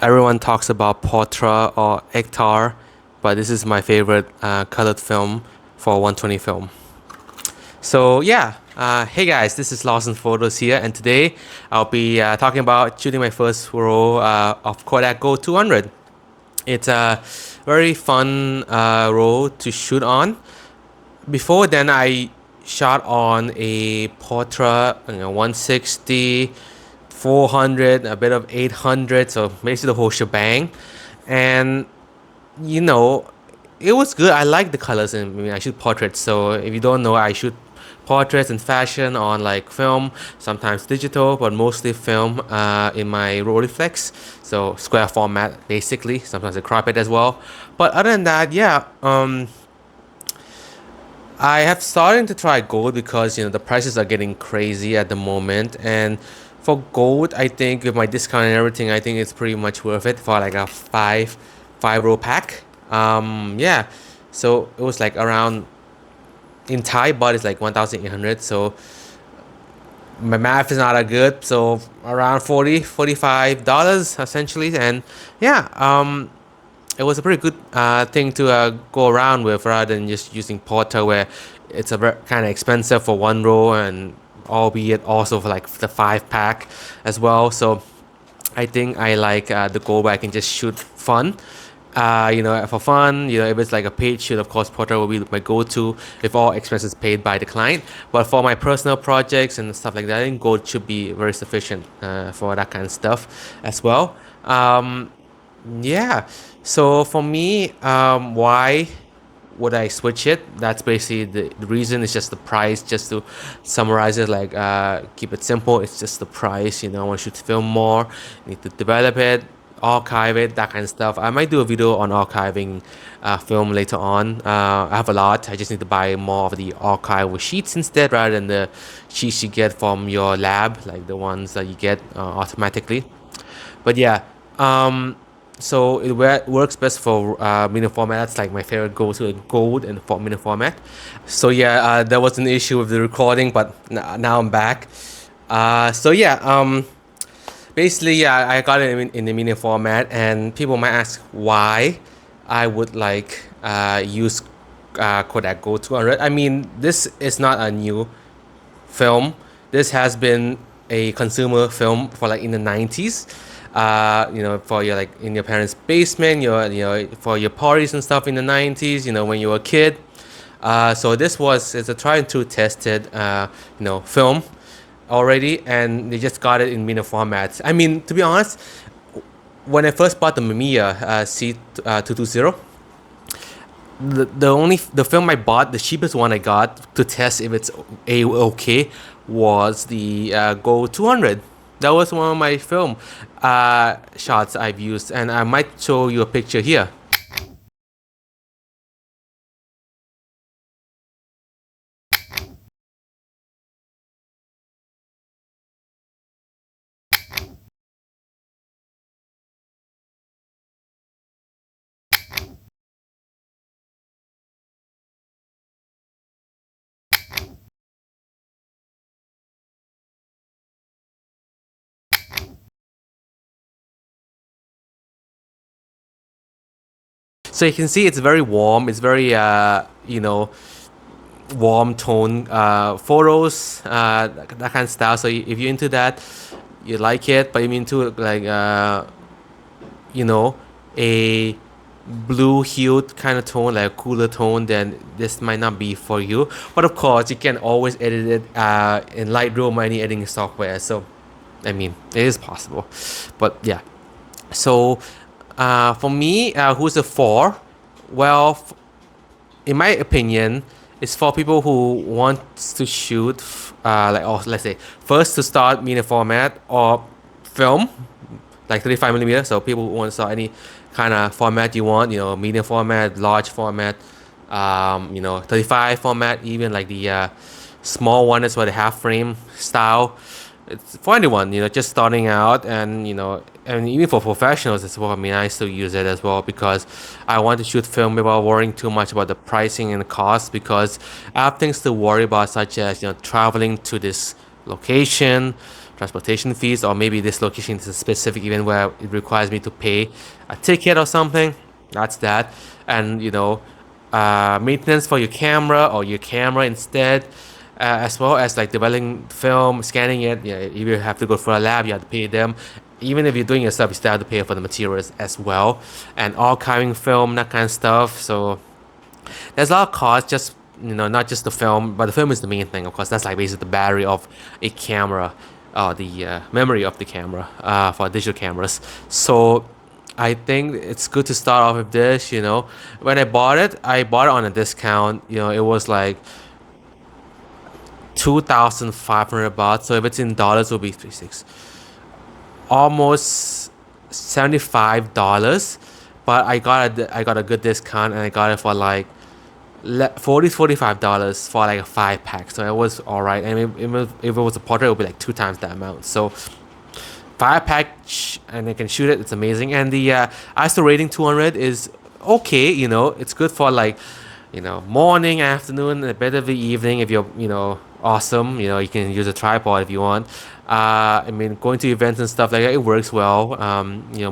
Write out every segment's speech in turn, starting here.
Everyone talks about Portra or Ektar, but this is my favorite colored film for 120 film. So yeah, hey guys, this is Lawson Photos here, and today I'll be talking about shooting my first roll of Kodak Gold 200. It's a very fun roll to shoot on. Before then, I shot on a Portra, 160, 400, a bit of 800, so basically the whole shebang. And you know, it was good. I like the colors, and I mean, I shoot portraits. So if you don't know, I shoot portraits and fashion on like film, sometimes digital, but mostly film in my Rolleiflex. So square format, basically. Sometimes I crop it as well. But other than that, yeah, I have started to try gold because the prices are getting crazy at the moment, and for gold, I think with my discount and everything, I think it's pretty much worth it for like a five row pack. Yeah, so it was like around in Thai baht it's like 1,800. So my math is not that good. So around 45 dollars essentially, and yeah, it was a pretty good thing to go around with rather than just using Porter where it's a kind of expensive for one row and albeit also for like the 5 pack as well. So I think I like the goal where I can just shoot fun. For fun, if it's like a paid shoot, of course, Portra will be my go-to if all expenses paid by the client. But for my personal projects and stuff like that, I think gold should be very sufficient for that kind of stuff as well. Yeah. So for me, why would I switch it? That's basically the reason. It's just the price. Just to summarize it, like keep it simple. It's just the price. I want you to film more. Need to develop it, archive it, that kind of stuff. I might do a video on archiving film later on. I have a lot. I just need to buy more of the archival sheets instead, rather than the sheets you get from your lab, like the ones that you get automatically. But yeah. So it works best for medium format. That's like my favorite go-to, gold and for medium format. So yeah, there was an issue with the recording, but now I'm back. So yeah, basically yeah, I got it in the medium format, and people might ask why I would like use Kodak Gold 200. I mean, this is not a new film. This has been a consumer film for like in the 90s. For your like in your parents' basement, for your parties and stuff in the 90s, when you were a kid. So it's a tried and true tested film already, and they just got it in mini formats. I mean, to be honest, when I first bought the Mamiya C220, the film I bought, the cheapest one I got to test if it's okay, was the Go 200. That was one of my film shots I've used, and I might show you a picture here. So you can see it's very warm. It's very warm tone photos, that kind of style. So if you're into that, you like it. But if you're into like a blue hued kind of tone, like a cooler tone, then this might not be for you. But of course, you can always edit it in Lightroom or any editing software. So I mean, it is possible. But yeah. So for me, who's a for? Well, in my opinion, it's for people who want to shoot, or let's say, first to start media format or film, like 35mm. So people who want to start any kind of format you want, medium format, large format, 35 format, even like the small one is what the half frame style. It's for anyone, just starting out, and even for professionals as well. I mean, I still use it as well because I want to shoot film without worrying too much about the pricing and the cost, because I have things to worry about, such as traveling to this location, transportation fees, or maybe this location is a specific event where it requires me to pay a ticket or something. That's that. And maintenance for your camera or your camera instead, as well as like developing film, scanning it. Yeah, if you have to go for a lab, you have to pay them. Even if you're doing it yourself, you still have to pay for the materials as well, and archiving film, that kind of stuff. So there's a lot of costs, just not just the film, but the film is the main thing. Of course, that's like basically the battery of a camera, the memory of the camera for digital cameras. So I think it's good to start off with this. When I bought it on a discount. It was like 2,500 baht. So if it's in dollars, it'll be 36, almost $75. But I got a good discount, and I got it for like 45 dollars for like a 5 pack. So it was all right. And if it was a portrait, it would be like 2 times that amount. So 5 pack, and I can shoot it. It's amazing. And the ISO rating 200 is okay. It's good for like morning, afternoon, a bit of the evening. If you're awesome, you can use a tripod if you want. I mean, going to events and stuff like that, it works well.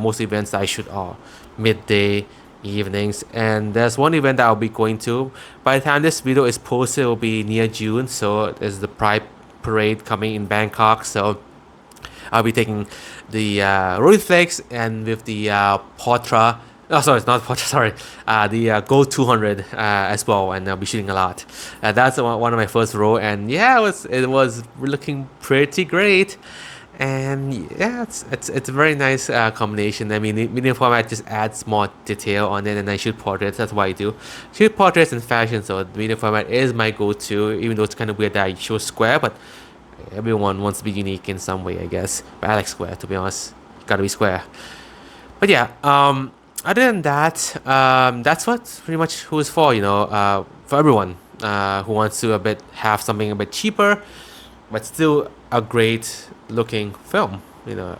Most events I shoot are midday, evenings, and there's one event that I'll be going to. By the time this video is posted, it will be near June. So there's the Pride Parade coming in Bangkok. So I'll be taking the Rolleiflex and with the Portra. Oh, sorry, it's not Portra. Sorry, the Gold 200 as well, and I'll be shooting a lot. That's one of my first row, and yeah, it was looking pretty great. And yeah, it's a very nice combination. I mean, the medium format just adds more detail on it, and I shoot portraits. That's why I do shoot portraits and fashion. So the medium format is my go-to, even though it's kind of weird that I show square, but everyone wants to be unique in some way, I guess. But I like square, to be honest. Gotta be square. But yeah, other than that, that's what pretty much who is for. For everyone who wants to have something a bit cheaper, but still a great looking film.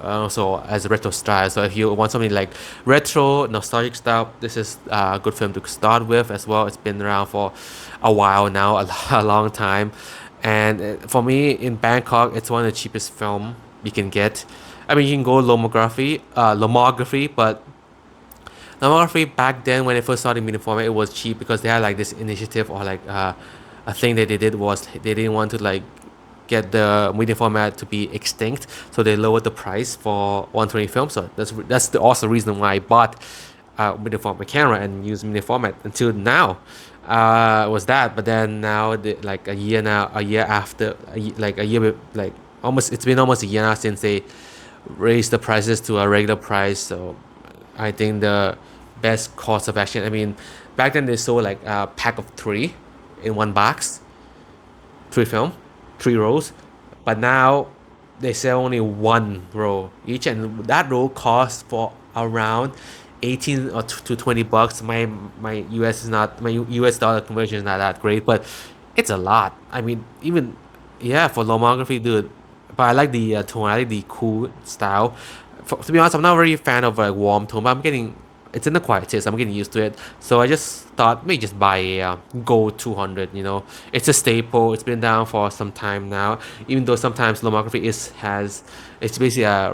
Also as a retro style. So if you want something like retro, nostalgic style, this is a good film to start with as well. It's been around for a while now, a long time. And for me in Bangkok, it's one of the cheapest film you can get. I mean, you can go lomography, but lomography back then when it first started in medium format, it was cheap because they had like this initiative, or like a thing that they did was they didn't want to like get the medium format to be extinct, so they lowered the price for 120 film. So that's the also reason why I bought medium format camera and used medium format until now. Was that, but then now like a year after, like a year, like almost, it's been almost a year now since they raised the prices to a regular price. So I think the best course of action, I mean, back then they sold like a pack of 3 in one box, 3 film, 3 rows, but now they sell only 1 row each, and that row costs for around 18 or to 20 bucks. My US dollar conversion is not that great, but it's a lot. I mean, even yeah, for lomography, dude. But I like the tone. I like the cool style. To be honest, I'm not very a fan of like warm tone, but it's in the quiet taste. I'm getting used to it. So I just thought maybe just buy a Gold 200. It's a staple. It's been down for some time now. Even though sometimes lomography it's basically a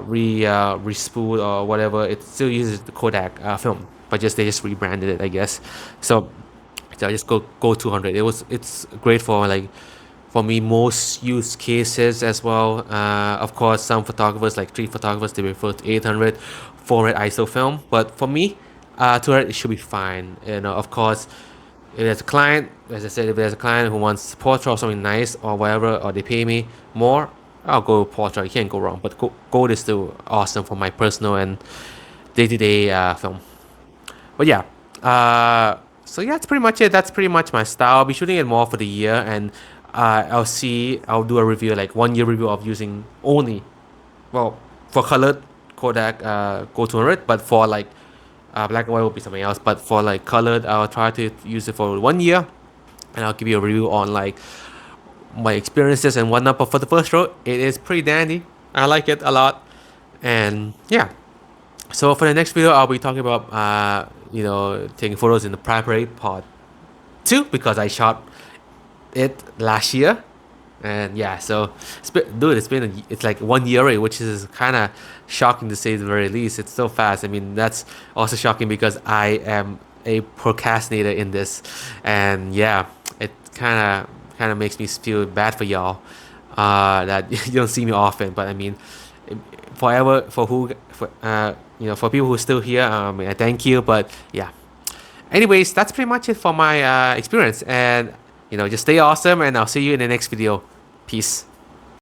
respool or whatever. It still uses the Kodak film, but they just rebranded it, I guess. So I just go 200. It's great for like, for me, most use cases as well. Of course, some photographers, like street photographers, they refer to 800, 400 ISO film. But for me, 200, it should be fine. Of course, if there's a client, as I said, if there's a client who wants Portra or something nice or whatever, or they pay me more, I'll go Portra. You can't go wrong. But Gold is still awesome for my personal and day-to-day film. But yeah, so yeah, that's pretty much it. That's pretty much my style. I'll be shooting it more for the year, and I'll do a review, like 1 year review of using only, well, for colored Kodak Gold 200, but for like black and white will be something else. But for like colored, I'll try to use it for 1 year, and I'll give you a review on like my experiences and whatnot. But for the first row, it is pretty dandy. I like it a lot, and yeah. So for the next video, I'll be talking about taking photos in the Pride Parade Part 2, because I shot it last year, And yeah, so dude, it's like 1 year already, which is kind of shocking to say the very least. It's so fast. I mean, that's also shocking because I am a procrastinator in this, and yeah, it kind of makes me feel bad for y'all that you don't see me often. But I mean, forever for who for for people who are still here, I thank you. But yeah, anyways, that's pretty much it for my experience, and just stay awesome, and I'll see you in the next video. Peace.